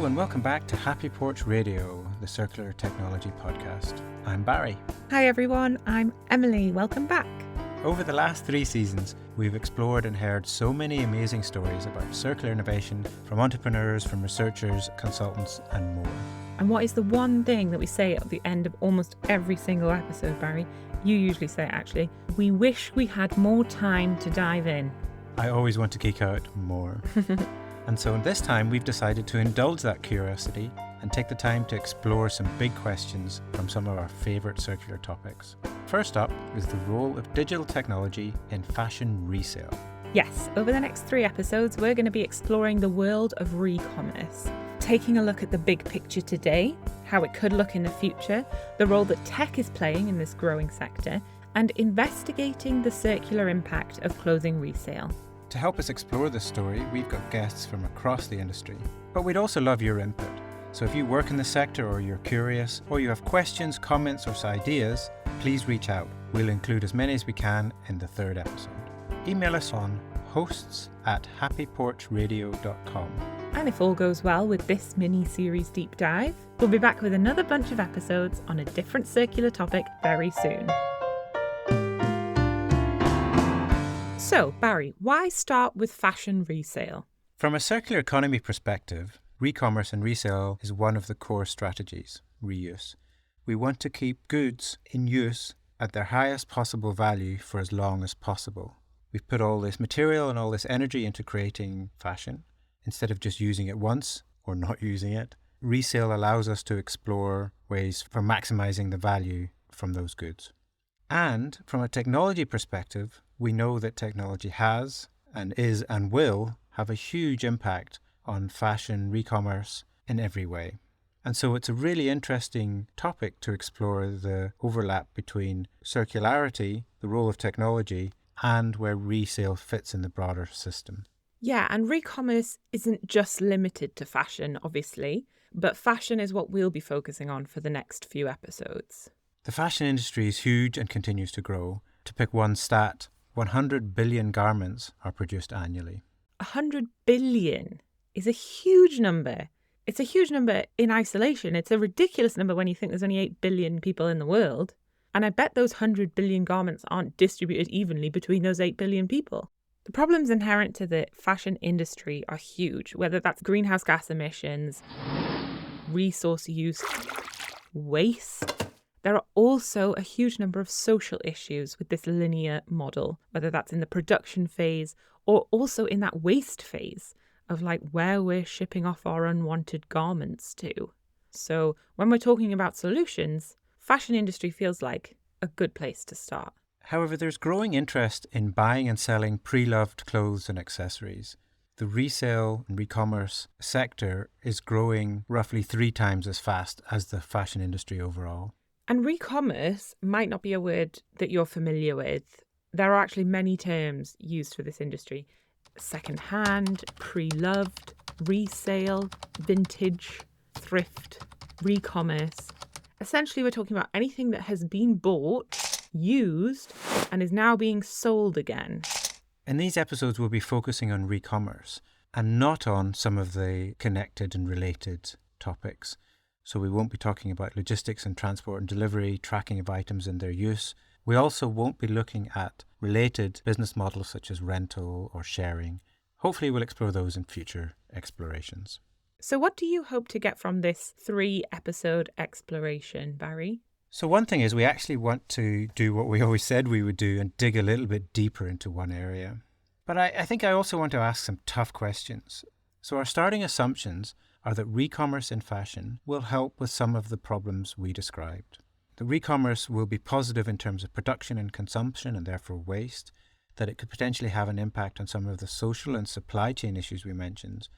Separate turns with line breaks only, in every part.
Hello and welcome back to HappyPorch Radio, the circular technology podcast. I'm Barry.
Hi everyone, I'm Emily. Welcome back.
Over the last 3 seasons, we've explored and heard so many amazing stories about circular innovation from entrepreneurs, from researchers, consultants, and more.
And what is the one thing that we say at the end of almost every single episode, Barry? You usually say it actually. We wish we had more time to dive in.
I always want to geek out more. And so this time we've decided to indulge that curiosity and take the time to explore some big questions from some of our favourite circular topics. First up is the role of digital technology in fashion resale.
Yes, over the next 3 episodes, we're going to be exploring the world of re-commerce, taking a look at the big picture today, how it could look in the future, the role that tech is playing in this growing sector, and investigating the circular impact of clothing resale.
To help us explore this story, we've got guests from across the industry. But we'd also love your input. So if you work in the sector or you're curious, or you have questions, comments or ideas, please reach out. We'll include as many as we can in the 3rd episode. Email us on hosts@happyporchradio.com.
And if all goes well with this mini-series deep dive, we'll be back with another bunch of episodes on a different circular topic very soon. So, Barry, why start with fashion resale?
From a circular economy perspective, re-commerce and resale is one of the core strategies, reuse. We want to keep goods in use at their highest possible value for as long as possible. We've put all this material and all this energy into creating fashion. Instead of just using it once or not using it, resale allows us to explore ways for maximizing the value from those goods. And from a technology perspective, we know that technology has and is and will have a huge impact on fashion re-commerce in every way. And so it's a really interesting topic to explore the overlap between circularity, the role of technology, and where resale fits in the broader system.
Yeah, and re-commerce isn't just limited to fashion, obviously, but fashion is what we'll be focusing on for the next few episodes.
The fashion industry is huge and continues to grow. To pick one stat, 100 billion garments are produced annually.
100 billion is a huge number. It's a huge number in isolation. It's a ridiculous number when you think there's only 8 billion people in the world. And I bet those 100 billion garments aren't distributed evenly between those 8 billion people. The problems inherent to the fashion industry are huge, whether that's greenhouse gas emissions, resource use, waste. There are also a huge number of social issues with this linear model, whether that's in the production phase or also in that waste phase of like where we're shipping off our unwanted garments to. So when we're talking about solutions, fashion industry feels like a good place to start.
However, there's growing interest in buying and selling pre-loved clothes and accessories. The resale and re-commerce sector is growing roughly 3 times as fast as the fashion industry overall.
And re-commerce might not be a word that you're familiar with. There are actually many terms used for this industry. Second-hand, pre-loved, resale, vintage, thrift, re-commerce. Essentially, we're talking about anything that has been bought, used, and is now being sold again.
In these episodes, we'll be focusing on re-commerce and not on some of the connected and related topics. So we won't be talking about logistics and transport and delivery, tracking of items and their use. We also won't be looking at related business models such as rental or sharing. Hopefully we'll explore those in future explorations.
So what do you hope to get from this 3-episode exploration, Barry?
So one thing is we actually want to do what we always said we would do and dig a little bit deeper into one area. But I think I also want to ask some tough questions. So our starting assumptions are that re-commerce in fashion will help with some of the problems we described. The re-commerce will be positive in terms of production and consumption and therefore waste, that it could potentially have an impact on some of the social and supply chain issues we mentioned,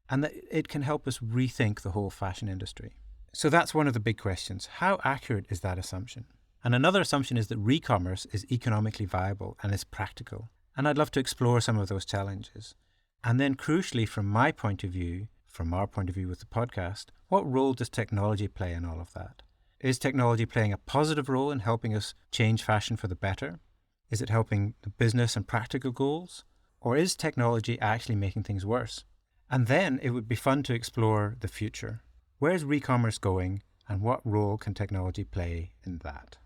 and that it can help us rethink the whole fashion industry. So that's one of the big questions. How accurate is that assumption? And another assumption is that re-commerce is economically viable and is practical. And I'd love to explore some of those challenges. And then crucially, from my point of view, from our point of view with the podcast, what role does technology play in all of that? Is technology playing a positive role in helping us change fashion for the better? Is it helping the business and practical goals? Or is technology actually making things worse? And then it would be fun to explore the future. Where's re-commerce going, and what role can technology play in that?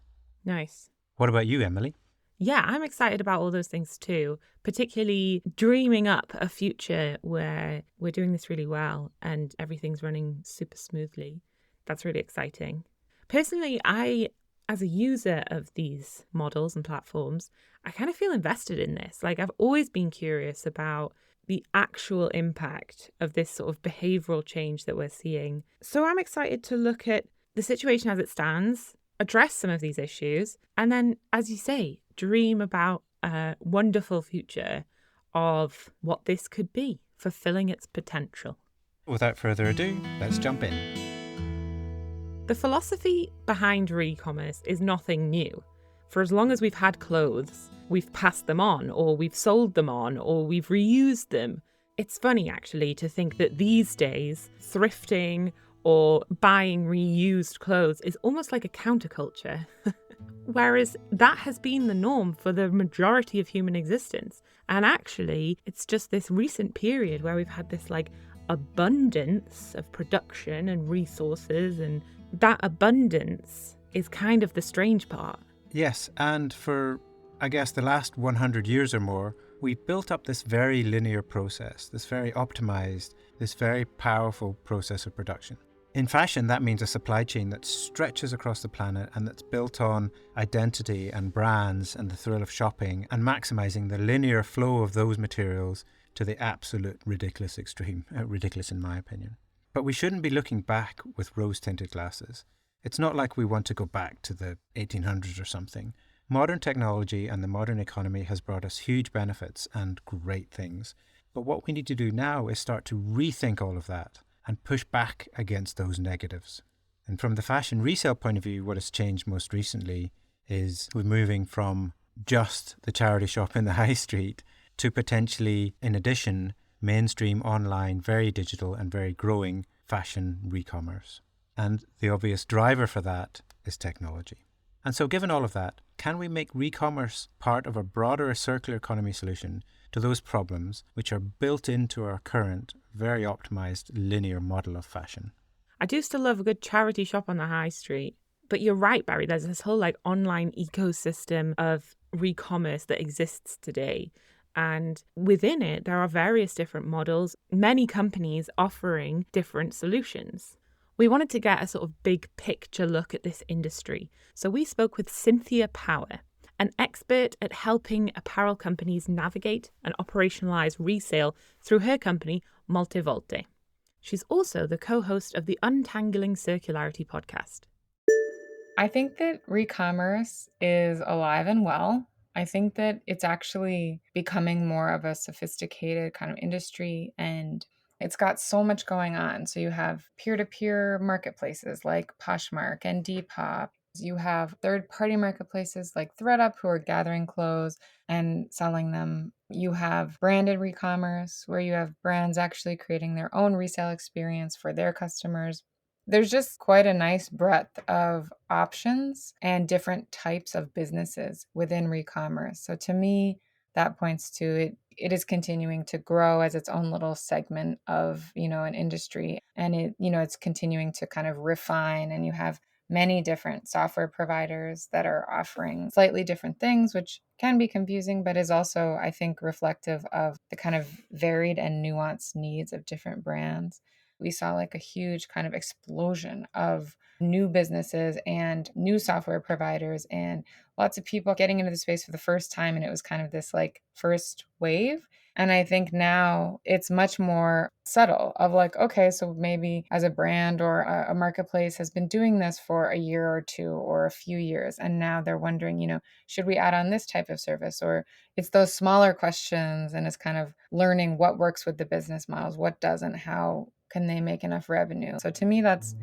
Nice.
What about you, Emily?
Yeah, I'm excited about all those things too, particularly dreaming up a future where we're doing this really well and everything's running super smoothly. That's really exciting. Personally, as a user of these models and platforms, I kind of feel invested in this. Like, I've always been curious about the actual impact of this sort of behavioral change that we're seeing. So I'm excited to look at the situation as it stands, address some of these issues, and then, as you say, dream about a wonderful future of what this could be, fulfilling its potential.
Without further ado, let's jump in.
The philosophy behind re-commerce is nothing new. For as long as we've had clothes, we've passed them on, or we've sold them on, or we've reused them. It's funny, actually, to think that these days, thrifting or buying reused clothes is almost like a counterculture. Whereas that has been the norm for the majority of human existence. And actually, it's just this recent period where we've had this like abundance of production and resources, and that abundance is kind of the strange part.
Yes, and for, I guess, the last 100 years or more, we've built up this very linear process, this very optimized, this very powerful process of production. In fashion, that means a supply chain that stretches across the planet and that's built on identity and brands and the thrill of shopping and maximizing the linear flow of those materials to the absolute ridiculous extreme, ridiculous in my opinion. But we shouldn't be looking back with rose-tinted glasses. It's not like we want to go back to the 1800s or something. Modern technology and the modern economy has brought us huge benefits and great things. But what we need to do now is start to rethink all of that and push back against those negatives. And from the fashion resale point of view, what has changed most recently is we're moving from just the charity shop in the high street to potentially, in addition, mainstream online, very digital and very growing fashion re-commerce. And the obvious driver for that is technology. And so given all of that, can we make re-commerce part of a broader circular economy solution to those problems which are built into our current, very optimized linear model of fashion?
I do still love a good charity shop on the high street. But you're right, Barry, there's this whole like online ecosystem of re-commerce that exists today. And within it, there are various different models, many companies offering different solutions. We wanted to get a sort of big picture look at this industry. So we spoke with Cynthia Power, an expert at helping apparel companies navigate and operationalize resale through her company, Multivolte. She's also the co-host of the Untangling Circularity podcast.
I think that re-commerce is alive and well. I think that it's actually becoming more of a sophisticated kind of industry, and it's got so much going on. So you have peer-to-peer marketplaces like Poshmark and Depop. You have third-party marketplaces like ThredUp who are gathering clothes and selling them. You have branded re-commerce where you have brands actually creating their own resale experience for their customers. There's just quite a nice breadth of options and different types of businesses within re-commerce. So to me, that points to it. It is continuing to grow as its own little segment of, an industry. And it's continuing to kind of refine, and you have many different software providers that are offering slightly different things, which can be confusing, but is also, I think, reflective of the kind of varied and nuanced needs of different brands. We saw like a huge kind of explosion of new businesses and new software providers and lots of people getting into the space for the first time. And it was kind of this like first wave. And I think now it's much more subtle of like, okay, so maybe as a brand or a marketplace has been doing this for a year or two or a few years. And now they're wondering, should we add on this type of service? Or it's those smaller questions, and it's kind of learning what works with the business models, what doesn't, how can they make enough revenue? So to me, that's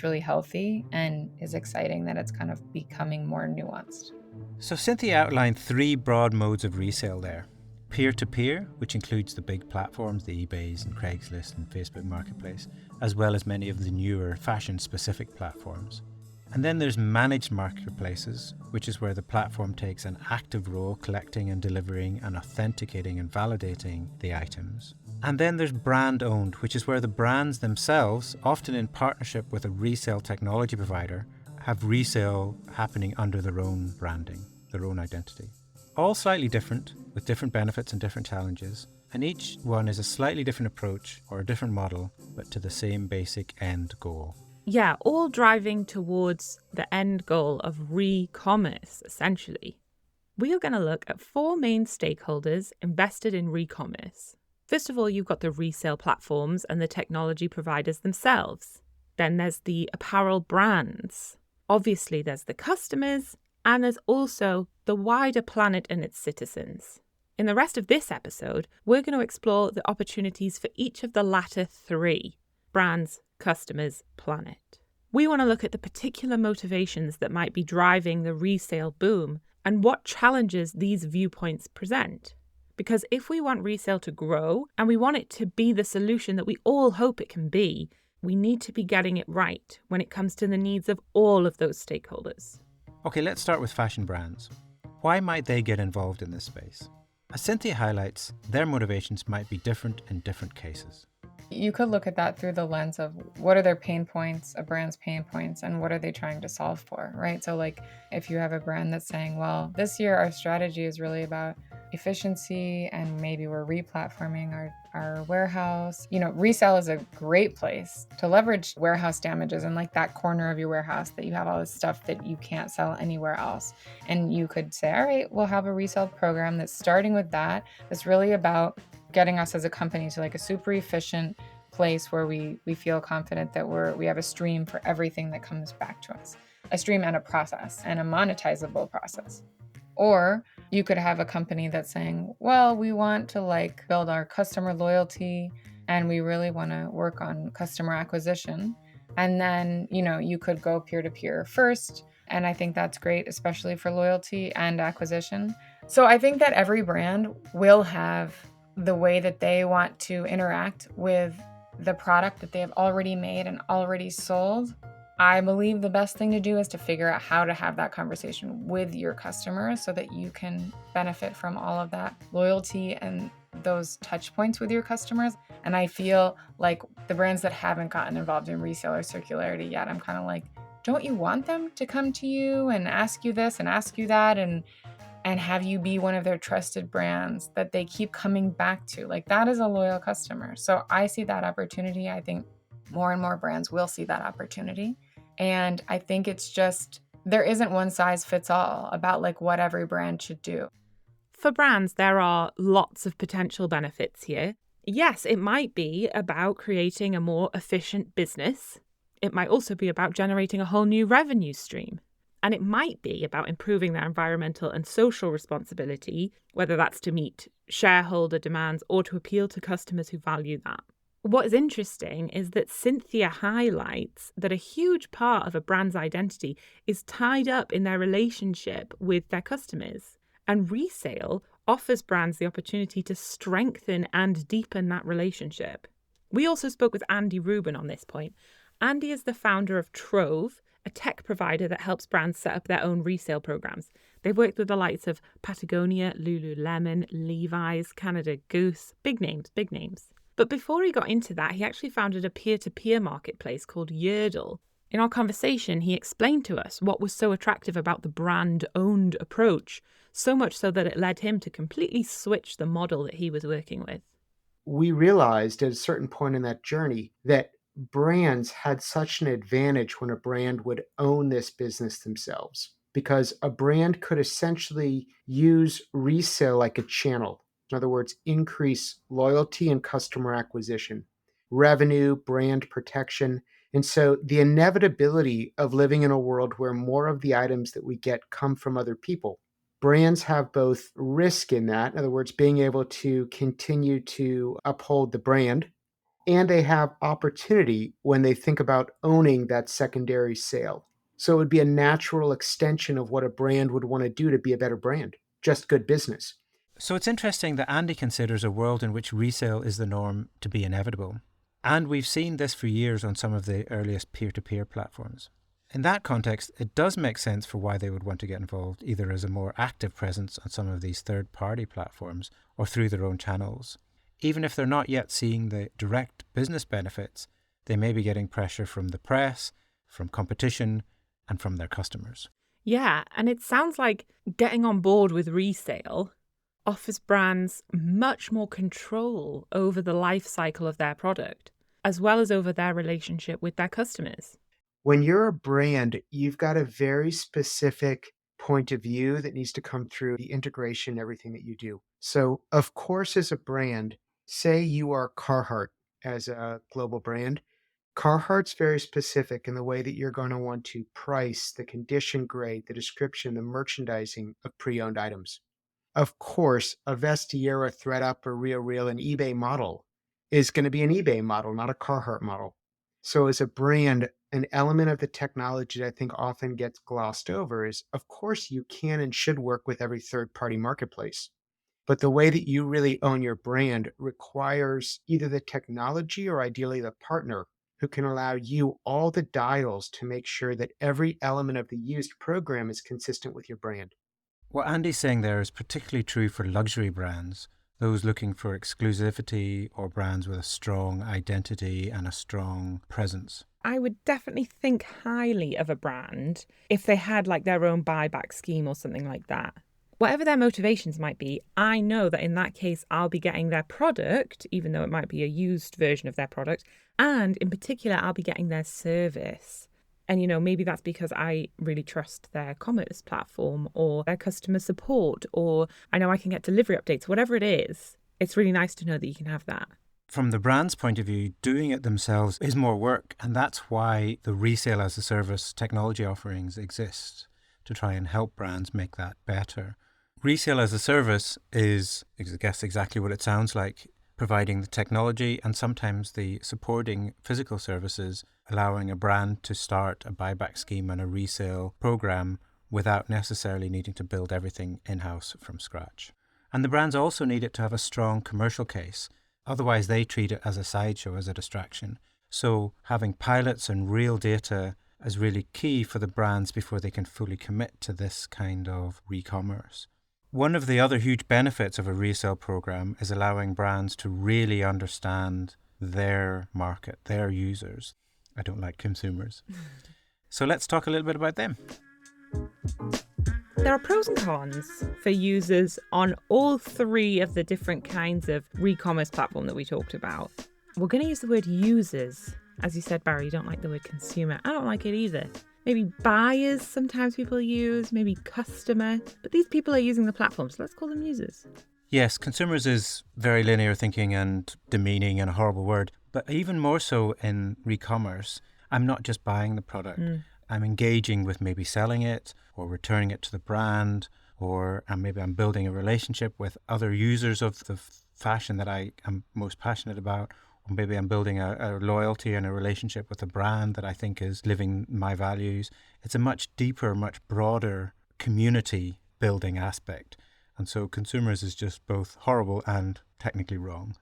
really healthy and is exciting that it's kind of becoming more nuanced.
So Cynthia outlined 3 broad modes of resale there. Peer-to-peer, which includes the big platforms, the eBays and Craigslist and Facebook Marketplace, as well as many of the newer fashion-specific platforms. And then there's managed marketplaces, which is where the platform takes an active role collecting and delivering and authenticating and validating the items. And then there's brand owned, which is where the brands themselves, often in partnership with a resale technology provider, have resale happening under their own branding, their own identity. All slightly different, with different benefits and different challenges, and each one is a slightly different approach or a different model, but to the same basic end goal.
Yeah, all driving towards the end goal of re-commerce, essentially. We are going to look at 4 main stakeholders invested in re-commerce. First of all, you've got the resale platforms and the technology providers themselves. Then there's the apparel brands. Obviously, there's the customers, and there's also the wider planet and its citizens. In the rest of this episode, we're going to explore the opportunities for each of the latter 3: brands, customers, planet. We want to look at the particular motivations that might be driving the resale boom and what challenges these viewpoints present. Because if we want resale to grow and we want it to be the solution that we all hope it can be, we need to be getting it right when it comes to the needs of all of those stakeholders.
Okay, let's start with fashion brands. Why might they get involved in this space? As Cynthia highlights, their motivations might be different in different cases.
You could look at that through the lens of what are their pain points, a brand's pain points, and what are they trying to solve for, right? So like if you have a brand that's saying, well, this year our strategy is really about efficiency and maybe we're replatforming our warehouse. Resale is a great place to leverage warehouse damages and like that corner of your warehouse that you have all this stuff that you can't sell anywhere else. And you could say, all right, we'll have a resale program that's starting with that. That's really about getting us as a company to like a super efficient place where we feel confident that we have a stream for everything that comes back to us, a stream and a process and a monetizable process. Or you could have a company that's saying, well, we want to like build our customer loyalty and we really want to work on customer acquisition. And then, you could go peer-to-peer first. And I think that's great, especially for loyalty and acquisition. So I think that every brand will have the way that they want to interact with the product that they have already made and already sold. I believe the best thing to do is to figure out how to have that conversation with your customers so that you can benefit from all of that loyalty and those touch points with your customers. And I feel like the brands that haven't gotten involved in resale or circularity yet, I'm kind of like, don't you want them to come to you and ask you this and ask you that and have you be one of their trusted brands that they keep coming back to? Like that is a loyal customer. So I see that opportunity. I think more and more brands will see that opportunity. And I think it's just, there isn't one size fits all about like what every brand should do.
For brands, there are lots of potential benefits here. Yes, it might be about creating a more efficient business. It might also be about generating a whole new revenue stream. And it might be about improving their environmental and social responsibility, whether that's to meet shareholder demands or to appeal to customers who value that. What is interesting is that Cynthia highlights that a huge part of a brand's identity is tied up in their relationship with their customers. And resale offers brands the opportunity to strengthen and deepen that relationship. We also spoke with Andy Rubin on this point. Andy is the founder of Trove, a tech provider that helps brands set up their own resale programs. They've worked with the likes of Patagonia, Lululemon, Levi's, Canada Goose, big names. But before he got into that, he actually founded a peer-to-peer marketplace called Yerdle. In our conversation, he explained to us what was so attractive about the brand-owned approach, so much so that it led him to completely switch the model that he was working with.
We realized at a certain point in that journey that brands had such an advantage when a brand would own this business themselves, because a brand could essentially use resale like a channel. In other words, increase loyalty and customer acquisition, revenue, brand protection. And so the inevitability of living in a world where more of the items that we get come from other people. Brands have both risk in that, in other words, being able to continue to uphold the brand, and they have opportunity when they think about owning that secondary sale. So it would be a natural extension of what a brand would want to do to be a better brand, just good business.
So it's interesting that Andy considers a world in which resale is the norm to be inevitable. And we've seen this for years on some of the earliest peer-to-peer platforms. In that context, it does make sense for why they would want to get involved, either as a more active presence on some of these third-party platforms or through their own channels. Even if they're not yet seeing the direct business benefits, they may be getting pressure from the press, from competition, and from their customers.
Yeah, and it sounds like getting on board with resale offers brands much more control over the life cycle of their product, as well as over their relationship with their customers.
When you're a brand, you've got a very specific point of view that needs to come through the integration, everything that you do. So, of course, as a brand, say you are Carhartt as a global brand, Carhartt's very specific in the way that you're going to want to price, the condition grade, the description, the merchandising of pre-owned items. Of course, a Vestiaire, a ThredUp, or RealReal, an eBay model is going to be an eBay model, not a Carhartt model. So as a brand, an element of the technology that I think often gets glossed over is, of course, you can and should work with every third-party marketplace. But the way that you really own your brand requires either the technology or ideally the partner who can allow you all the dials to make sure that every element of the used program is consistent with your brand.
What Andy's saying there is particularly true for luxury brands, those looking for exclusivity or brands with a strong identity and a strong presence.
I would definitely think highly of a brand if they had like their own buyback scheme or something like that. Whatever their motivations might be, I know that in that case, I'll be getting their product, even though it might be a used version of their product. And in particular, I'll be getting their service. And, you know, maybe that's because I really trust their commerce platform or their customer support, or I know I can get delivery updates, whatever it is. It's really nice to know that you can have that.
From the brand's point of view, doing it themselves is more work. And that's why the resale as a service technology offerings exist, to try and help brands make that better. Resale as a service is, I guess, exactly what it sounds like, providing the technology and sometimes the supporting physical services, allowing a brand to start a buyback scheme and a resale program without necessarily needing to build everything in-house from scratch. And the brands also need it to have a strong commercial case. Otherwise, they treat it as a sideshow, as a distraction. So having pilots and real data is really key for the brands before they can fully commit to this kind of re-commerce. One of the other huge benefits of a resale program is allowing brands to really understand their market, their users. I don't like consumers. So let's talk a little bit about them.
There are pros and cons for users on all three of the different kinds of re-commerce platform that we talked about. We're going to use the word users. As you said, Barry, you don't like the word consumer. I don't like it either. Maybe buyers sometimes people use, maybe customer. But these people are using the platform, so let's call them users.
Yes, consumers is very linear thinking and demeaning and a horrible word. But even more so in re-commerce, I'm not just buying the product. I'm engaging with maybe selling it or returning it to the brand, or maybe I'm building a relationship with other users of the fashion that I am most passionate about. Or maybe I'm building a loyalty and a relationship with a brand that I think is living my values. It's a much deeper, much broader community building aspect. And so consumers is just both horrible and technically wrong.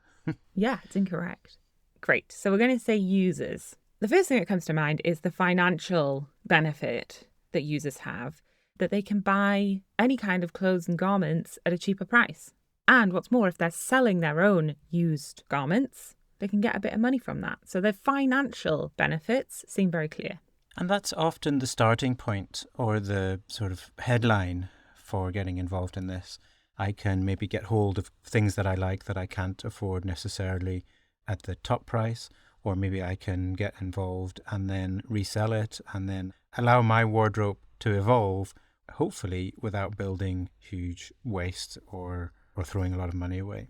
Yeah, it's incorrect. Great. So we're going to say users. The first thing that comes to mind is the financial benefit that users have, that they can buy any kind of clothes and garments at a cheaper price. And what's more, if they're selling their own used garments, they can get a bit of money from that. So their financial benefits seem very clear.
And that's often the starting point or the sort of headline for getting involved in this. I can maybe get hold of things that I like that I can't afford necessarily at the top price, or maybe I can get involved and then resell it and then allow my wardrobe to evolve, hopefully without building huge waste or throwing a lot of money away.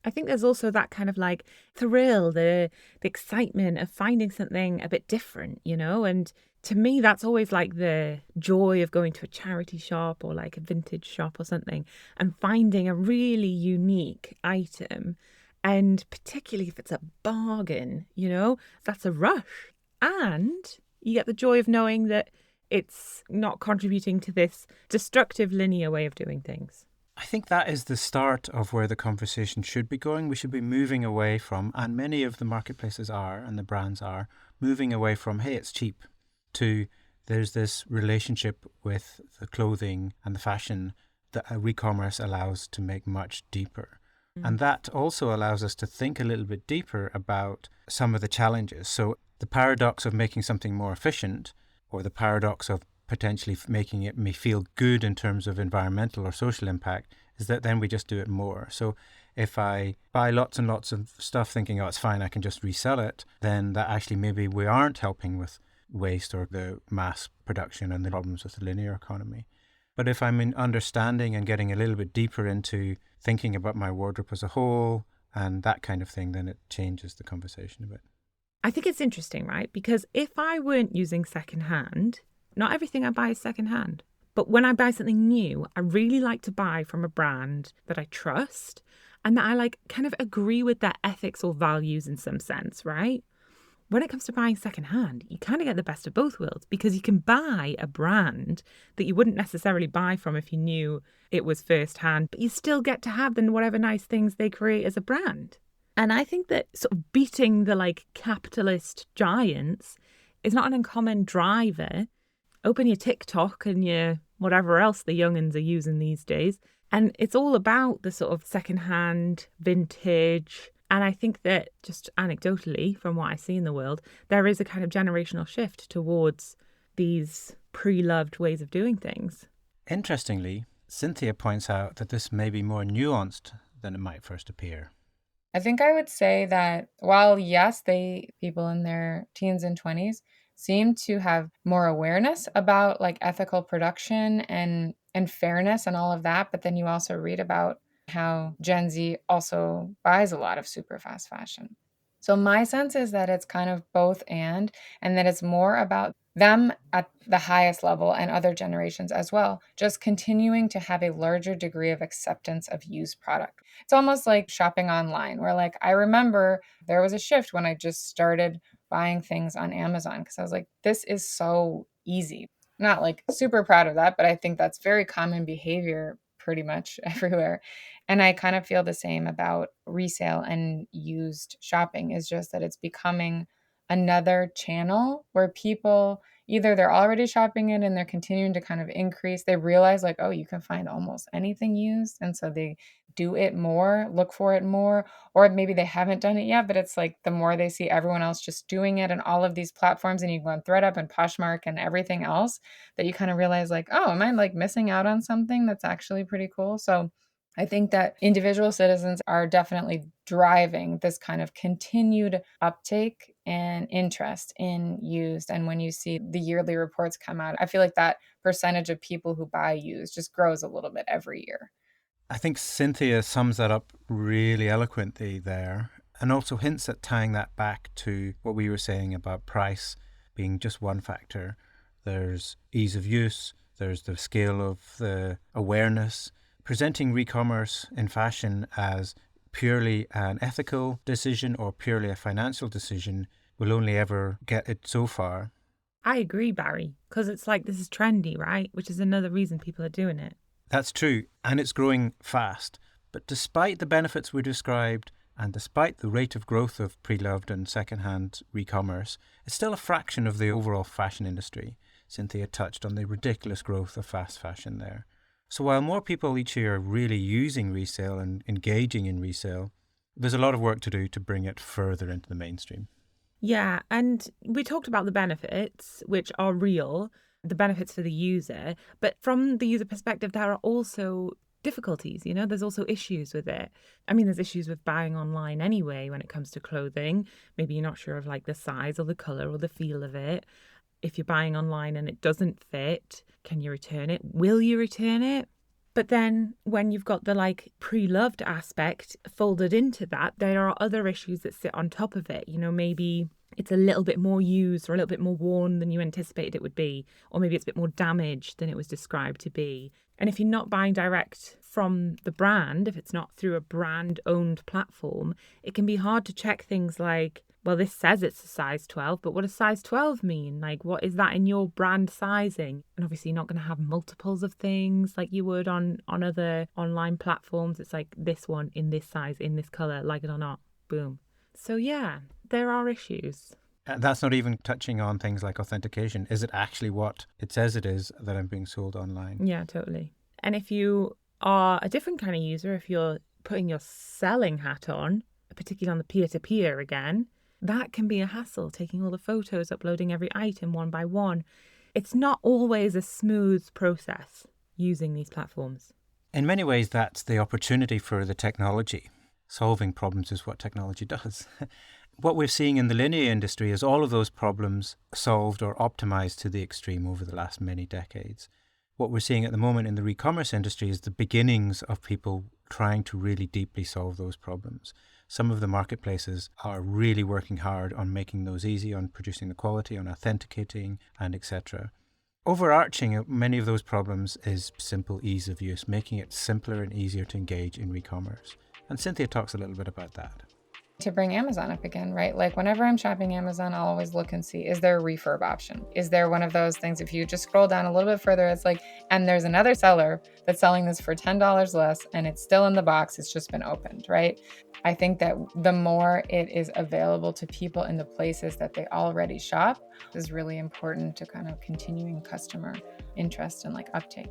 I think there's also that kind of like thrill, the excitement of finding something a bit different, you know? And to me, that's always like the joy of going to a charity shop or like a vintage shop or something and finding a really unique item. And particularly if it's a bargain, you know, that's a rush. And you get the joy of knowing that it's not contributing to this destructive linear way of doing things.
I think that is the start of where the conversation should be going. We should be moving away from, and many of the marketplaces are, and the brands are, moving away from, hey, it's cheap, to there's this relationship with the clothing and the fashion that re-commerce allows to make much deeper. And that also allows us to think a little bit deeper about some of the challenges. So the paradox of making something more efficient, or the paradox of potentially making it me feel good in terms of environmental or social impact, is that then we just do it more. So if I buy lots and lots of stuff thinking, oh, it's fine, I can just resell it, then that actually maybe we aren't helping with waste or the mass production and the problems with the linear economy. But if I'm in understanding and getting a little bit deeper into thinking about my wardrobe as a whole and that kind of thing, then it changes the conversation a bit.
I think it's interesting, right? Because if I weren't using secondhand, not everything I buy is secondhand. But when I buy something new, I really like to buy from a brand that I trust and that I like kind of agree with their ethics or values in some sense, right? When it comes to buying secondhand, you kind of get the best of both worlds because you can buy a brand that you wouldn't necessarily buy from if you knew it was firsthand, but you still get to have then whatever nice things they create as a brand. And I think that sort of beating the like capitalist giants is not an uncommon driver. Open your TikTok and your whatever else the young'uns are using these days. And it's all about the sort of secondhand, vintage. And I think that just anecdotally, from what I see in the world, there is a kind of generational shift towards these pre-loved ways of doing things.
Interestingly, Cynthia points out that this may be more nuanced than it might first appear.
I think I would say that while, yes, people in their teens and 20s seem to have more awareness about like ethical production and fairness and all of that, but then you also read about how Gen Z also buys a lot of super fast fashion. So my sense is that it's kind of both and that it's more about them at the highest level and other generations as well, just continuing to have a larger degree of acceptance of used product. It's almost like shopping online, where like I remember there was a shift when I just started buying things on Amazon because I was like, this is so easy. Not like super proud of that, but I think that's very common behavior pretty much everywhere. And I kind of feel the same about resale and used shopping, is just that it's becoming another channel where people either they're already shopping it and they're continuing to kind of increase. They realize like, oh, you can find almost anything used. And so they do it more, look for it more, or maybe they haven't done it yet, but it's like the more they see everyone else just doing it and all of these platforms, and you go on ThreadUp and Poshmark and everything else, that you kind of realize like, oh, am I like missing out on something that's actually pretty cool? So I think that individual citizens are definitely driving this kind of continued uptake and interest in used. And when you see the yearly reports come out, I feel like that percentage of people who buy used just grows a little bit every year.
I think Cynthia sums that up really eloquently there, and also hints at tying that back to what we were saying about price being just one factor. There's ease of use, there's the scale of the awareness. Presenting re-commerce in fashion as purely an ethical decision or purely a financial decision will only ever get it so far.
I agree, Barry, because it's like this is trendy, right? Which is another reason people are doing it.
That's true, and it's growing fast. But despite the benefits we described, and despite the rate of growth of pre-loved and second-hand re-commerce, it's still a fraction of the overall fashion industry. Cynthia touched on the ridiculous growth of fast fashion there. So while more people each year are really using resale and engaging in resale, there's a lot of work to do to bring it further into the mainstream.
Yeah, and we talked about the benefits, which are real, the benefits for the user. But from the user perspective, there are also difficulties, there's also issues with it. I mean, there's issues with buying online anyway when it comes to clothing. Maybe you're not sure of like the size or the colour or the feel of it. If you're buying online and it doesn't fit, can you return it? Will you return it? But then when you've got the like pre-loved aspect folded into that, there are other issues that sit on top of it. Maybe it's a little bit more used or a little bit more worn than you anticipated it would be, or maybe it's a bit more damaged than it was described to be. And if you're not buying direct from the brand, if it's not through a brand-owned platform, it can be hard to check things like, well, this says it's a size 12, but what does size 12 mean? Like, what is that in your brand sizing? And obviously you're not going to have multiples of things like you would on other online platforms. It's like this one in this size, in this colour, like it or not, boom. So yeah, there are issues.
That's not even touching on things like authentication. Is it actually what it says it is that I'm being sold online?
Yeah, totally. And if you are a different kind of user, if you're putting your selling hat on, particularly on the peer-to-peer again, that can be a hassle, taking all the photos, uploading every item one by one. It's not always a smooth process using these platforms.
In many ways, that's the opportunity for the technology. Solving problems is what technology does. What we're seeing in the linear industry is all of those problems solved or optimized to the extreme over the last many decades. What we're seeing at the moment in the re-commerce industry is the beginnings of people trying to really deeply solve those problems. Some of the marketplaces are really working hard on making those easy, on producing the quality, on authenticating, and etc. Overarching many of those problems is simple ease of use, making it simpler and easier to engage in re-commerce. And Cynthia talks a little bit about that.
To bring Amazon up again, right? Like whenever I'm shopping Amazon, I'll always look and see, is there a refurb option? Is there one of those things, if you just scroll down a little bit further, it's like, and there's another seller that's selling this for $10 less and it's still in the box, it's just been opened, right? I think that the more it is available to people in the places that they already shop is really important to kind of continuing customer interest and like uptake.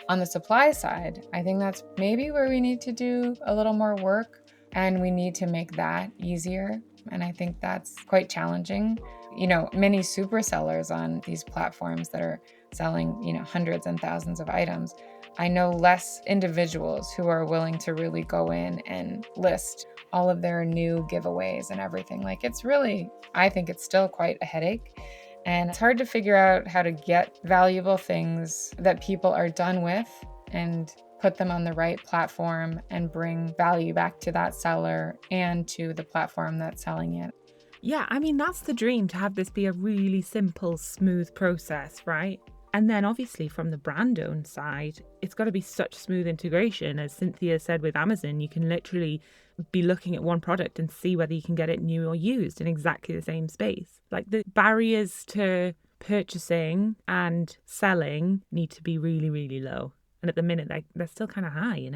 On the supply side, I think that's maybe where we need to do a little more work. And we need to make that easier. And I think that's quite challenging. You know, many super sellers on these platforms that are selling, hundreds and thousands of items. I know less individuals who are willing to really go in and list all of their new giveaways and everything. Like it's really, I think it's still quite a headache. And it's hard to figure out how to get valuable things that people are done with and put them on the right platform and bring value back to that seller and to the platform that's selling it.
Yeah, I mean, that's the dream, to have this be a really simple, smooth process, right? And then obviously from the brand-owned side, it's got to be such smooth integration. As Cynthia said with Amazon, you can literally be looking at one product and see whether you can get it new or used in exactly the same space. Like the barriers to purchasing and selling need to be really, really low. And at the minute, they're still kind of high,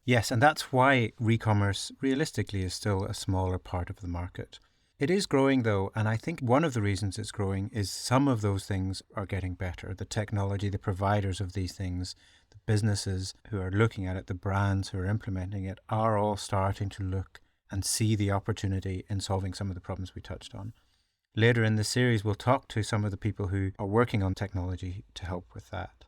Yes, and that's why re-commerce realistically is still a smaller part of the market. It is growing though, and I think one of the reasons it's growing is some of those things are getting better. The technology, the providers of these things, the businesses who are looking at it, the brands who are implementing it, are all starting to look and see the opportunity in solving some of the problems we touched on. Later in the series, we'll talk to some of the people who are working on technology to help with that.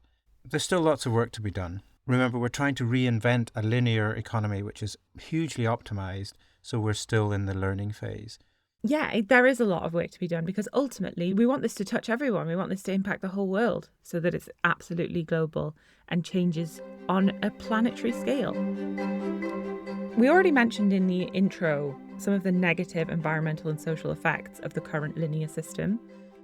There's still lots of work to be done. Remember, we're trying to reinvent a linear economy which is hugely optimized, so we're still in the learning phase.
Yeah, there is a lot of work to be done because ultimately we want this to touch everyone. We want this to impact the whole world so that it's absolutely global and changes on a planetary scale. We already mentioned in the intro some of the negative environmental and social effects of the current linear system.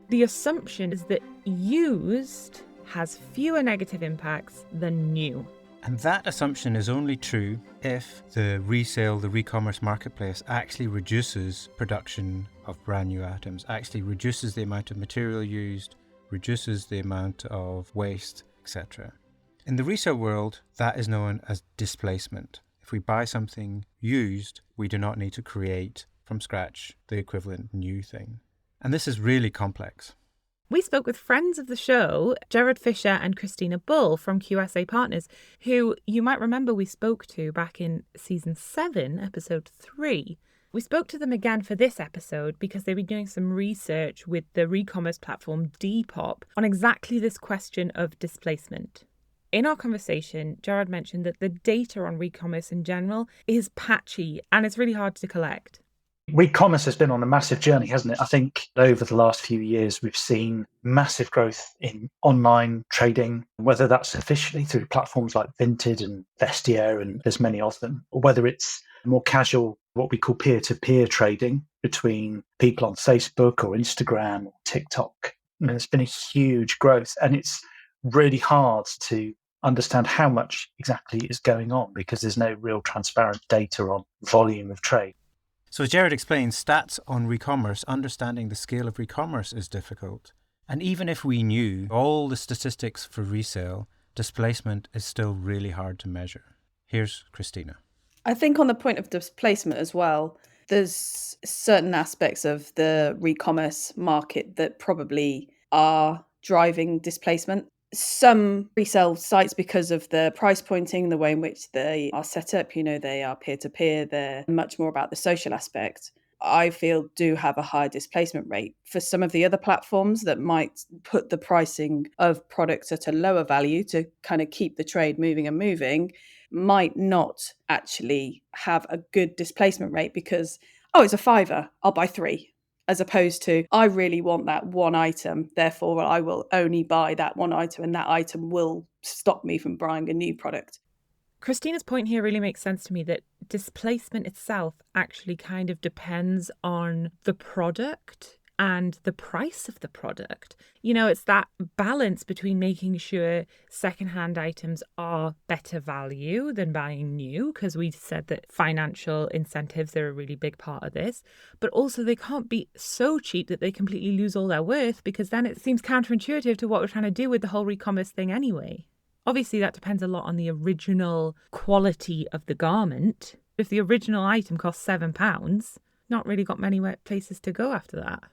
The assumption is that used has fewer negative impacts than new.
And that assumption is only true if the resale, the re-commerce marketplace actually reduces production of brand new items, actually reduces the amount of material used, reduces the amount of waste, etc. In the resale world, that is known as displacement. If we buy something used, we do not need to create from scratch the equivalent new thing. And this is really complex.
We spoke with friends of the show, Jared Fisher and Christina Bull from QSA Partners, who you might remember we spoke to back in season 7, episode 3. We spoke to them again for this episode because they've been doing some research with the re-commerce platform Depop on exactly this question of displacement. In our conversation, Jared mentioned that the data on re-commerce in general is patchy and it's really hard to collect.
Re-commerce has been on a massive journey, hasn't it? I think over the last few years, we've seen massive growth in online trading, whether that's officially through platforms like Vinted and Vestia, and there's many of them, or whether it's more casual, what we call peer-to-peer trading between people on Facebook or Instagram or TikTok. And there's been a huge growth, and it's really hard to understand how much exactly is going on because there's no real transparent data on volume of trade.
So as Jared explains, stats on re-commerce, understanding the scale of re-commerce is difficult. And even if we knew all the statistics for resale, displacement is still really hard to measure. Here's Christina.
I think on the point of displacement as well, there's certain aspects of the re-commerce market that probably are driving displacement. Some resale sites, because of the price pointing, the way in which they are set up, they are peer-to-peer, they're much more about the social aspect, I feel do have a higher displacement rate. For some of the other platforms that might put the pricing of products at a lower value to kind of keep the trade moving, might not actually have a good displacement rate because, oh, it's a £5, I'll buy 3. As opposed to, I really want that one item, therefore I will only buy that one item and that item will stop me from buying a new product.
Christina's point here really makes sense to me, that displacement itself actually kind of depends on the product and the price of the product. It's that balance between making sure secondhand items are better value than buying new, because we said that financial incentives are a really big part of this, but also they can't be so cheap that they completely lose all their worth, because then it seems counterintuitive to what we're trying to do with the whole re-commerce thing anyway. Obviously, that depends a lot on the original quality of the garment. If the original item costs £7, not really got many places to go after that.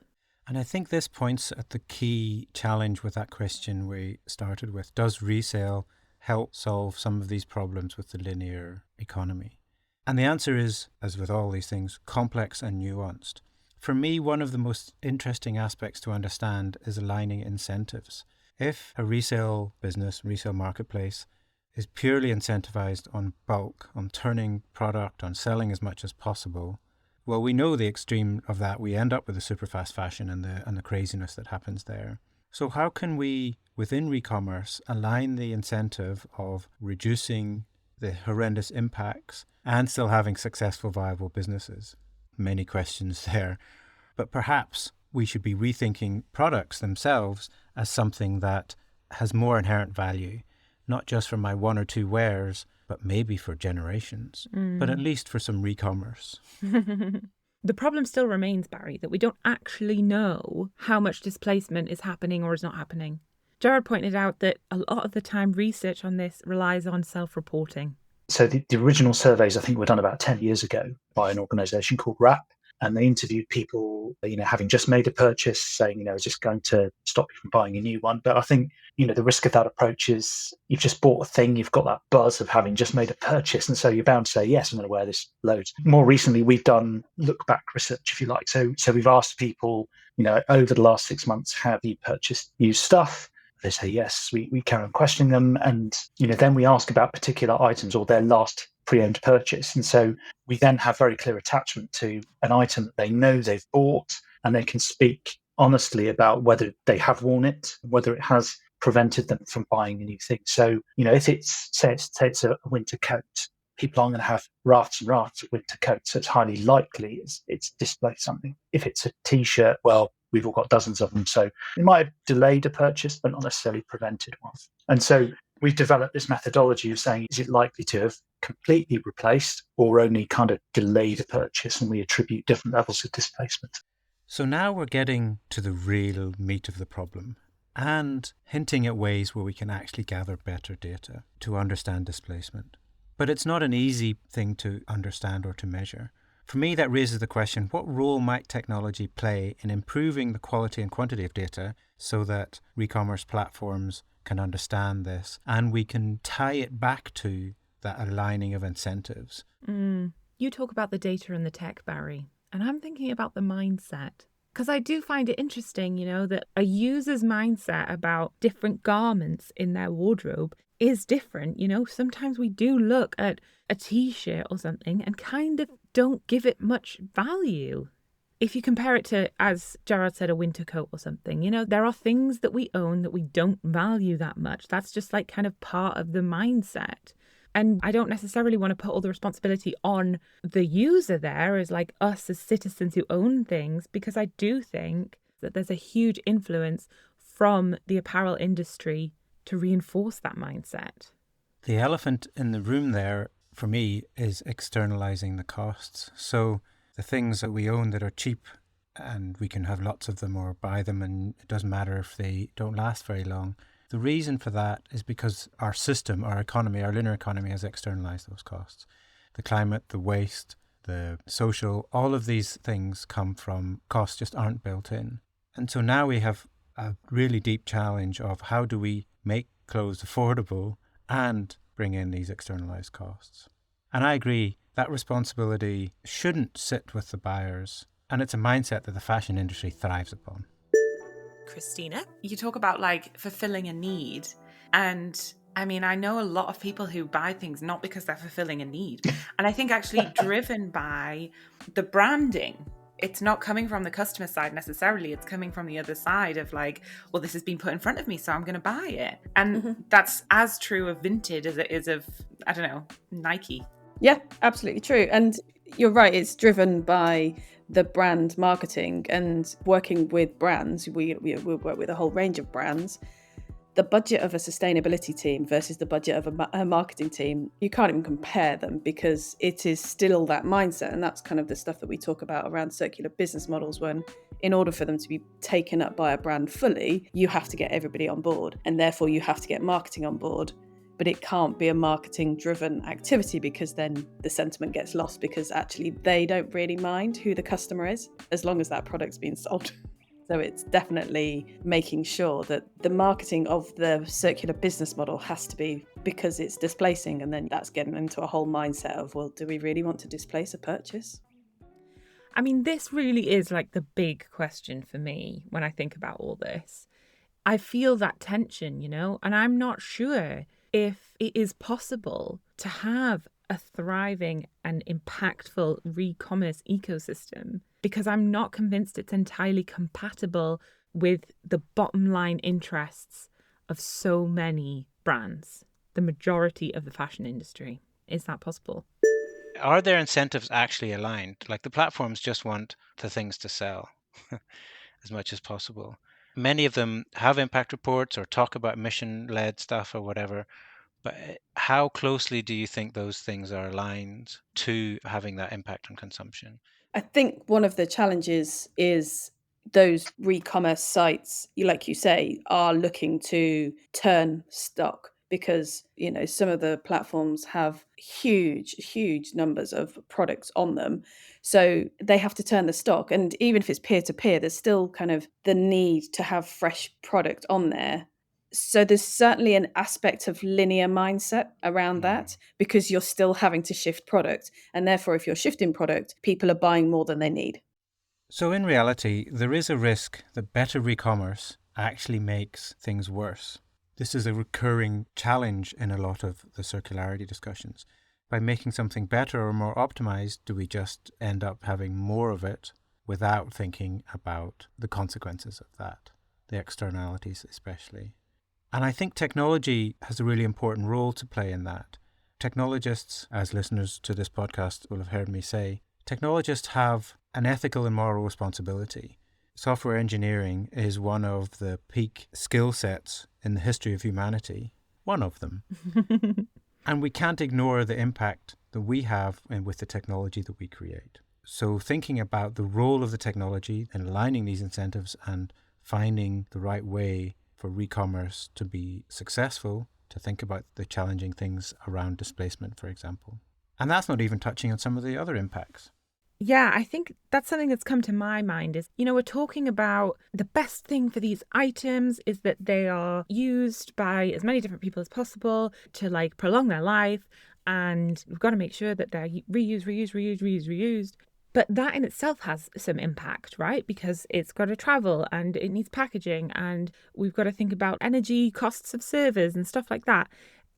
And I think this points at the key challenge with that question we started with. Does resale help solve some of these problems with the linear economy? And the answer is, as with all these things, complex and nuanced. For me, one of the most interesting aspects to understand is aligning incentives. If a resale business, resale marketplace, is purely incentivized on bulk, on turning product, on selling as much as possible, well, we know the extreme of that. We end up with the super fast fashion and the craziness that happens there. So how can we, within re-commerce, align the incentive of reducing the horrendous impacts and still having successful, viable businesses? Many questions there. But perhaps we should be rethinking products themselves as something that has more inherent value, not just for my one or two wears, but maybe for generations, but at least for some re-commerce.
The problem still remains, Barry, that we don't actually know how much displacement is happening or is not happening. Jared pointed out that a lot of the time research on this relies on self-reporting.
So the original surveys, I think, were done about 10 years ago by an organisation called WRAP. And they interviewed people, having just made a purchase, saying, is this going to stop you from buying a new one? But I think, the risk of that approach is you've just bought a thing, you've got that buzz of having just made a purchase. And so you're bound to say, yes, I'm going to wear this loads. More recently, we've done look-back research, if you like. So we've asked people, over the last 6 months, have you purchased used stuff? They say yes. We carry on questioning them. And, then we ask about particular items or their last pre-owned purchase. And so we then have very clear attachment to an item that they know they've bought, and they can speak honestly about whether they have worn it, whether it has prevented them from buying a new thing. So, if it's, say it's a winter coat, people aren't going to have rafts and rafts of winter coats. So it's highly likely it's displaced something. If it's a T-shirt, well, we've all got dozens of them. So it might have delayed a purchase, but not necessarily prevented one. And so we've developed this methodology of saying, is it likely to have completely replaced or only kind of delayed a purchase? And we attribute different levels of displacement.
So now we're getting to the real meat of the problem and hinting at ways where we can actually gather better data to understand displacement. But it's not an easy thing to understand or to measure. For me, that raises the question, what role might technology play in improving the quality and quantity of data so that re-commerce platforms can understand this and we can tie it back to that aligning of incentives?
You talk about the data and the tech, Barry, and I'm thinking about the mindset. Because I do find it interesting, that a user's mindset about different garments in their wardrobe is different. Sometimes we do look at a T-shirt or something and kind of don't give it much value. If you compare it to, as Gerard said, a winter coat or something, there are things that we own that we don't value that much. That's just like kind of part of the mindset. And I don't necessarily want to put all the responsibility on the user there as like us as citizens who own things, because I do think that there's a huge influence from the apparel industry to reinforce that mindset.
The elephant in the room there, for me, is externalizing the costs. So the things that we own that are cheap and we can have lots of them or buy them and it doesn't matter if they don't last very long. The reason for that is because our system, our economy, our linear economy has externalized those costs. The climate, the waste, the social, all of these things come from costs just aren't built in. And so now we have a really deep challenge of how do we make clothes affordable and bring in these externalized costs. And I agree, that responsibility shouldn't sit with the buyers. And it's a mindset that the fashion industry thrives upon.
Christina, you talk about like fulfilling a need. And I mean, I know a lot of people who buy things not because they're fulfilling a need. And I think actually driven by the branding. It's not coming from the customer side necessarily. It's coming from the other side of like, well, this has been put in front of me, so I'm going to buy it. And that's as true of Vinted as it is of, I don't know, Nike.
Yeah, absolutely true. And you're right, it's driven by the brand marketing and working with brands. We work with a whole range of brands. The budget of a sustainability team versus the budget of a marketing team, you can't even compare them because it is still that mindset. And that's kind of the stuff that we talk about around circular business models, when in order for them to be taken up by a brand fully, you have to get everybody on board. And therefore you have to get marketing on board. But it can't be a marketing driven activity because then the sentiment gets lost, because actually they don't really mind who the customer is as long as that product's being sold. So it's definitely making sure that the marketing of the circular business model has to be because it's displacing, and then that's getting into a whole mindset of, well, do we really want to displace a purchase?
I mean, this really is like the big question for me when I think about all this. I feel that tension, and I'm not sure if it is possible to have a thriving and impactful re-commerce ecosystem, because I'm not convinced it's entirely compatible with the bottom line interests of so many brands, the majority of the fashion industry. Is that possible?
Are their incentives actually aligned? Like, the platforms just want the things to sell as much as possible. Many of them have impact reports or talk about mission-led stuff or whatever. But how closely do you think those things are aligned to having that impact on consumption?
I think one of the challenges is those re-commerce sites, like you say, are looking to turn stock because, some of the platforms have huge numbers of products on them. So they have to turn the stock. And even if it's peer-to-peer, there's still kind of the need to have fresh product on there. So there's certainly an aspect of linear mindset around that, because you're still having to shift product. And therefore, if you're shifting product, people are buying more than they need.
So in reality, there is a risk that better re-commerce actually makes things worse. This is a recurring challenge in a lot of the circularity discussions. By making something better or more optimized, do we just end up having more of it without thinking about the consequences of that, the externalities especially? And I think technology has a really important role to play in that. Technologists, as listeners to this podcast will have heard me say, technologists have an ethical and moral responsibility. Software engineering is one of the peak skill sets in the history of humanity. One of them. And we can't ignore the impact that we have with the technology that we create. So thinking about the role of the technology and aligning these incentives and finding the right way for re-commerce to be successful, to think about the challenging things around displacement, for example. And that's not even touching on some of the other impacts.
Yeah, I think that's something that's come to my mind is, we're talking about the best thing for these items is that they are used by as many different people as possible to like prolong their life. And we've got to make sure that they're reused. But that in itself has some impact, right? Because it's got to travel and it needs packaging, and we've got to think about energy, costs of servers and stuff like that.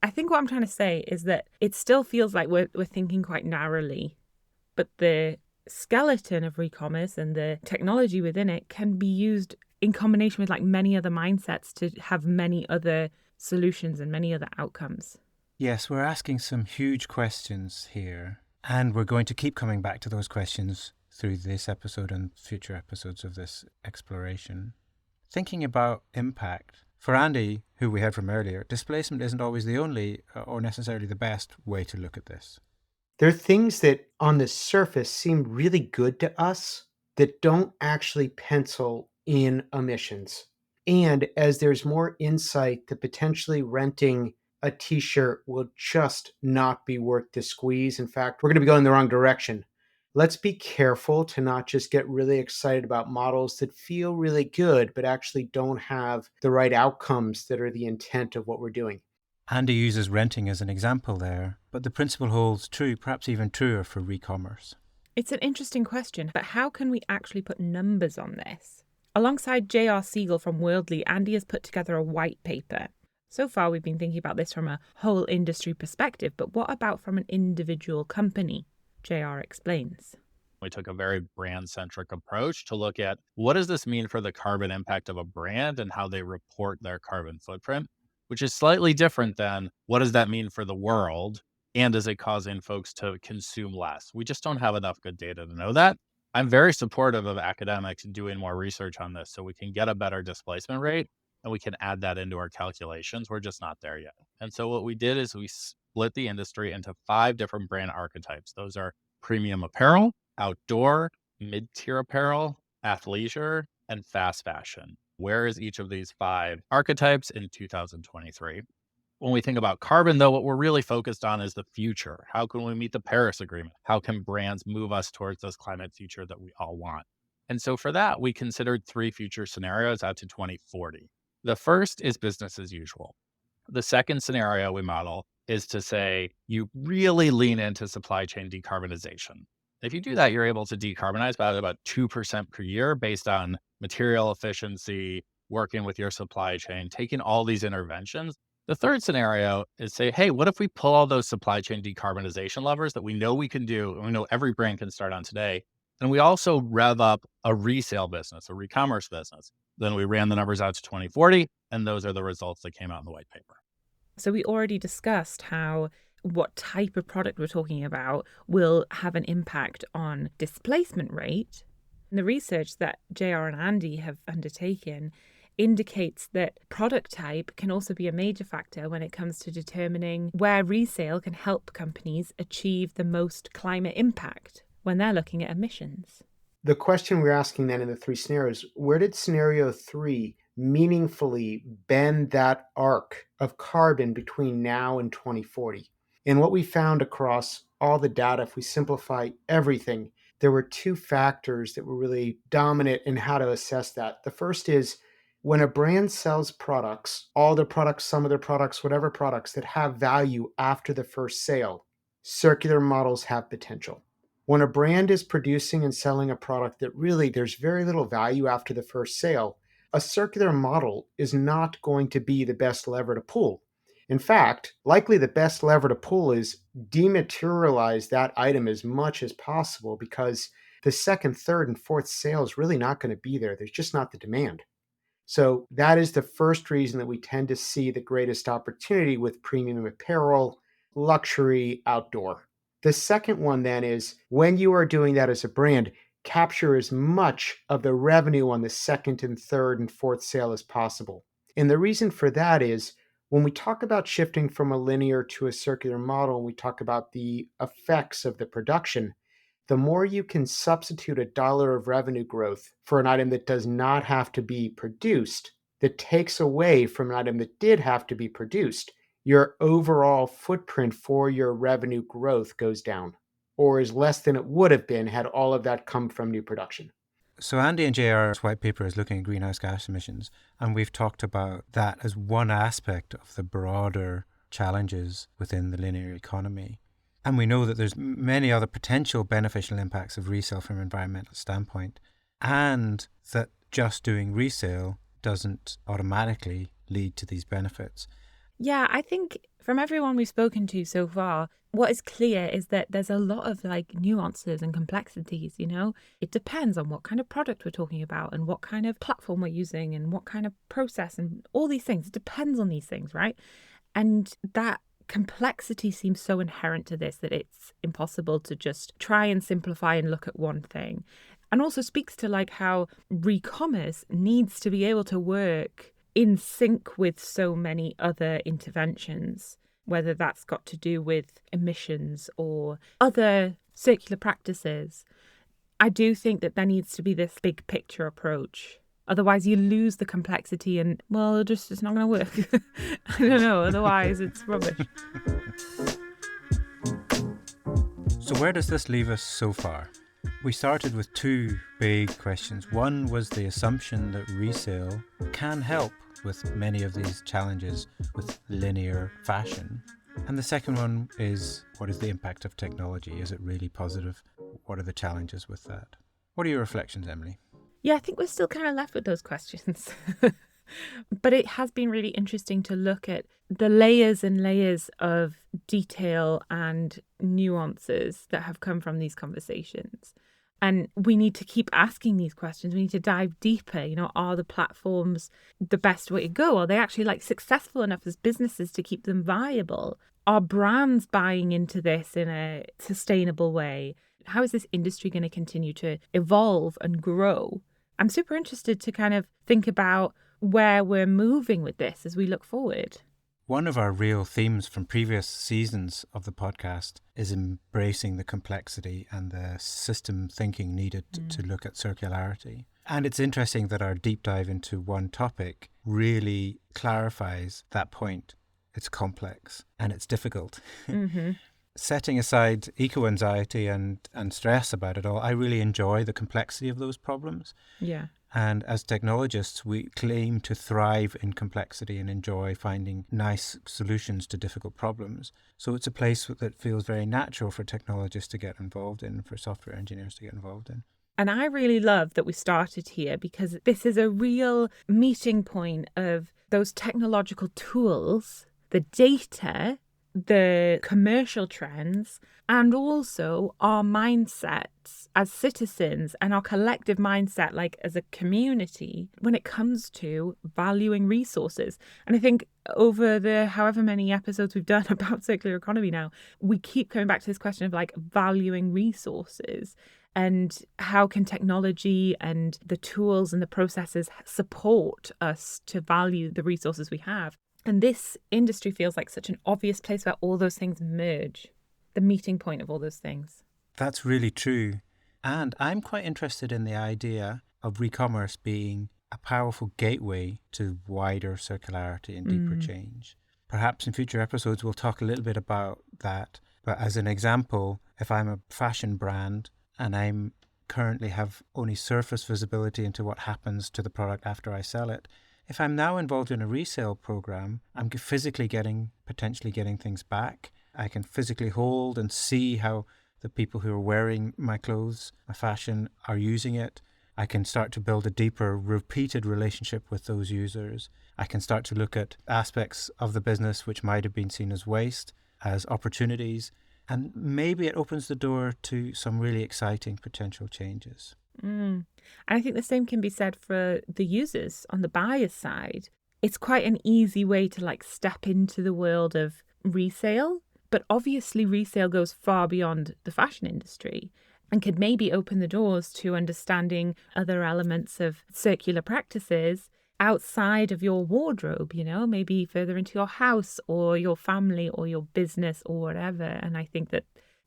I think what I'm trying to say is that it still feels like we're thinking quite narrowly, but the skeleton of re-commerce and the technology within it can be used in combination with like many other mindsets to have many other solutions and many other outcomes.
Yes, we're asking some huge questions here. And we're going to keep coming back to those questions through this episode and future episodes of this exploration. Thinking about impact, for Andy, who we heard from earlier, displacement isn't always the only or necessarily the best way to look at this.
There are things that on the surface seem really good to us that don't actually pencil in emissions. And as there's more insight that potentially renting a t-shirt will just not be worth the squeeze. In fact, we're going to be going the wrong direction. let's be careful to not just get really excited about models that feel really good, but actually don't have the right outcomes that are the intent of what we're doing.
Andy uses renting as an example there, but the principle holds true, perhaps even truer for re-commerce.
It's an interesting question, but how can we actually put numbers on this? Alongside J.R. Siegel from Worldly, Andy has put together a white paper. So far, we've been thinking about this from a whole industry perspective, but what about from an individual company? J.R. explains.
We took a very brand-centric approach to look at what does this mean for the carbon impact of a brand and how they report their carbon footprint, which is slightly different than what does that mean for the world and is it causing folks to consume less? We just don't have enough good data to know that. I'm very supportive of academics doing more research on this so we can get a better displacement rate and we can add that into our calculations. We're just not there yet. And so what we did is we split the industry into 5 different brand archetypes. Those are premium apparel, outdoor, mid-tier apparel, athleisure, and fast fashion. Where is each of these 5 archetypes in 2023? When we think about carbon, though, what we're really focused on is the future. How can we meet the Paris Agreement? How can brands move us towards this climate future that we all want? And so for that, we considered 3 future scenarios out to 2040. The first is business as usual. The second scenario we model is to say you really lean into supply chain decarbonization. If you do that, you're able to decarbonize by about 2% per year based on material efficiency, working with your supply chain, taking all these interventions. The third scenario is say, hey, what if we pull all those supply chain decarbonization levers that we know we can do, and we know every brand can start on today, and we also rev up a resale business, a re-commerce business. Then we ran the numbers out to 2040, and those are the results that came out in the white paper.
So we already discussed how what type of product we're talking about will have an impact on displacement rate. And the research that JR and Andy have undertaken indicates that product type can also be a major factor when it comes to determining where resale can help companies achieve the most climate impact when they're looking at emissions.
The question we're asking then in the 3 scenarios, where did scenario 3 meaningfully bend that arc of carbon between now and 2040? And what we found across all the data, if we simplify everything, there were 2 factors that were really dominant in how to assess that. The first is when a brand sells products, all their products, some of their products, whatever products that have value after the first sale, circular models have potential. When a brand is producing and selling a product that really there's very little value after the first sale, a circular model is not going to be the best lever to pull. In fact, likely the best lever to pull is dematerialize that item as much as possible because the second, third, and fourth sale is really not going to be there. There's just not the demand. So that is the first reason that we tend to see the greatest opportunity with premium apparel, luxury, outdoor. The second one then is when you are doing that as a brand, capture as much of the revenue on the second and third and fourth sale as possible. And the reason for that is when we talk about shifting from a linear to a circular model, and we talk about the effects of the production, the more you can substitute $1 of revenue growth for an item that does not have to be produced, that takes away from an item that did have to be produced, your overall footprint for your revenue growth goes down or is less than it would have been had all of that come from new production.
So Andy and JR's white paper is looking at greenhouse gas emissions, and we've talked about that as one aspect of the broader challenges within the linear economy. And we know that there's many other potential beneficial impacts of resale from an environmental standpoint, and that just doing resale doesn't automatically lead to these benefits.
Yeah, I think from everyone we've spoken to so far, what is clear is that there's a lot of nuances and complexities, It depends on what kind of product we're talking about and what kind of platform we're using and what kind of process and all these things. It depends on these things, right? And that complexity seems so inherent to this that it's impossible to just try and simplify and look at one thing. And also speaks to how re-commerce needs to be able to work in sync with so many other interventions, whether that's got to do with emissions or other circular practices. I do think that there needs to be this big picture approach. Otherwise, you lose the complexity and, it's not going to work. I don't know. Otherwise, it's rubbish.
So where does this leave us so far? We started with two big questions. One was the assumption that resale can help with many of these challenges with linear fashion. And the second one is, what is the impact of technology? Is it really positive? What are the challenges with that? What are your reflections, Emily?
Yeah, I think we're still kind of left with those questions. But it has been really interesting to look at the layers and layers of detail and nuances that have come from these conversations. And we need to keep asking these questions. We need to dive deeper. Are the platforms the best way to go? Are they actually successful enough as businesses to keep them viable? Are brands buying into this in a sustainable way? How is this industry going to continue to evolve and grow? I'm super interested to kind of think about where we're moving with this as we look forward.
One of our real themes from previous seasons of the podcast is embracing the complexity and the system thinking needed to look at circularity. And it's interesting that our deep dive into one topic really clarifies that point. It's complex and it's difficult. Mm-hmm. Setting aside eco-anxiety and stress about it all, I really enjoy the complexity of those problems.
Yeah.
And as technologists, we claim to thrive in complexity and enjoy finding nice solutions to difficult problems. So it's a place that feels very natural for technologists to get involved in, for software engineers to get involved in.
And I really love that we started here because this is a real meeting point of those technological tools, the data, the commercial trends, and also our mindsets as citizens and our collective mindset, as a community, when it comes to valuing resources. And I think over the however many episodes we've done about circular economy now, we keep coming back to this question of valuing resources and how can technology and the tools and the processes support us to value the resources we have. And this industry feels like such an obvious place where all those things merge, the meeting point of all those things.
That's really true. And I'm quite interested in the idea of re-commerce being a powerful gateway to wider circularity and deeper change. Perhaps in future episodes, we'll talk a little bit about that. But as an example, if I'm a fashion brand and I'm currently have only surface visibility into what happens to the product after I sell it, if I'm now involved in a resale program, I'm physically potentially getting things back. I can physically hold and see how the people who are wearing my clothes, my fashion, are using it. I can start to build a deeper, repeated relationship with those users. I can start to look at aspects of the business which might have been seen as waste, as opportunities. And maybe it opens the door to some really exciting potential changes.
And I think the same can be said for the users on the buyer's side. It's quite an easy way to step into the world of resale, but obviously resale goes far beyond the fashion industry and could maybe open the doors to understanding other elements of circular practices outside of your wardrobe, maybe further into your house or your family or your business or whatever. And I think that,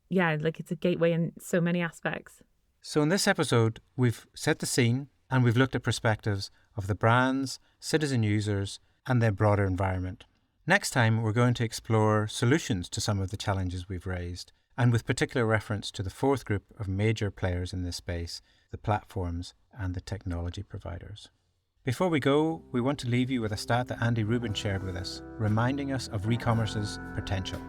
it's a gateway in so many aspects.
So in this episode, we've set the scene and we've looked at perspectives of the brands, citizen users, and their broader environment. Next time, we're going to explore solutions to some of the challenges we've raised, and with particular reference to the fourth group of major players in this space, the platforms and the technology providers. Before we go, we want to leave you with a stat that Andy Rubin shared with us, reminding us of re-commerce's potential.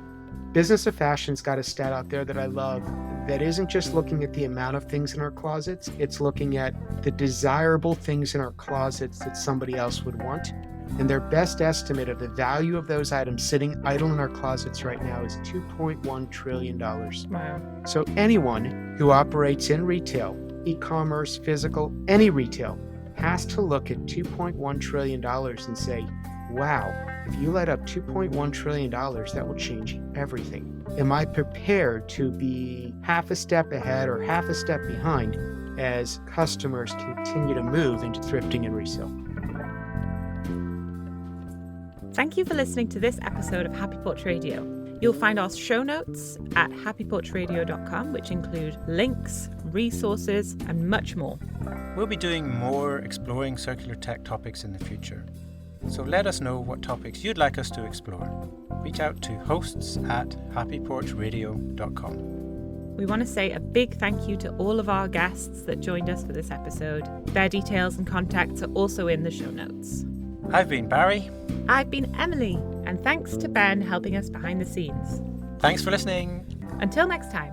Business of Fashion's got a stat out there that I love that isn't just looking at the amount of things in our closets, it's looking at the desirable things in our closets that somebody else would want. And their best estimate of the value of those items sitting idle in our closets right now is $2.1 trillion.
Wow.
So anyone who operates in retail, e-commerce, physical, any retail, has to look at $2.1 trillion and say, wow, if you light up $2.1 trillion, that will change everything. Am I prepared to be half a step ahead or half a step behind as customers continue to move into thrifting and resale?
Thank you for listening to this episode of HappyPorch Radio. You'll find our show notes at happyporchradio.com, which include links, resources, and much more.
We'll be doing more exploring circular tech topics in the future. So let us know what topics you'd like us to explore. Reach out to hosts@happyporchradio.com.
We want to say a big thank you to all of our guests that joined us for this episode. Their details and contacts are also in the show notes.
I've been Barry.
I've been Emily, and thanks to Ben helping us behind the scenes.
Thanks for listening.
Until next time.